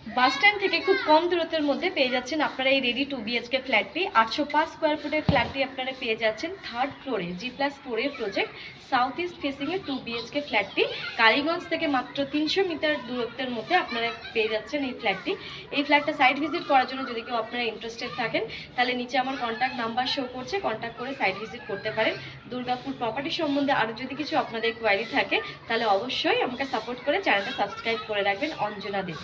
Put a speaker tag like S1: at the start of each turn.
S1: Bus stand থেকে খুব কম দূরত্বের মধ্যে পেয়ে যাচ্ছেন আপনারা এই রেডি 2 BHK ফ্ল্যাটটি। 805 স্কোয়ার ফুটের ফ্ল্যাটটি আপনারা পেয়ে যাচ্ছেন 3rd ফ্লোরে G+4 প্রজেক্ট সাউথ ইস্ট ফেসিংয়ে 2 BHK ফ্ল্যাটটি। কালীগঞ্জ থেকে মাত্র 300 মিটার দূরত্বের মধ্যে আপনারা পেয়ে যাচ্ছেন এই ফ্ল্যাটটি। এই ফ্ল্যাটটা সাইট ভিজিট করার জন্য যদি কেউ আপনারা ইন্টারেস্টেড থাকেন তাহলে নিচে আমার কন্ট্যাক্ট নাম্বার শো করছে, কন্ট্যাক্ট করে সাইট ভিজিট করতে পারেন। দুর্গাপুর প্রপার্টি সম্বন্ধে আরও যদি কিছু আপনাদের কোয়ারি থাকে তাহলে অবশ্যই আমাকে সাপোর্ট করে চ্যানেলটা সাবস্ক্রাইব করে রাখবেন। অঞ্জনা দেব।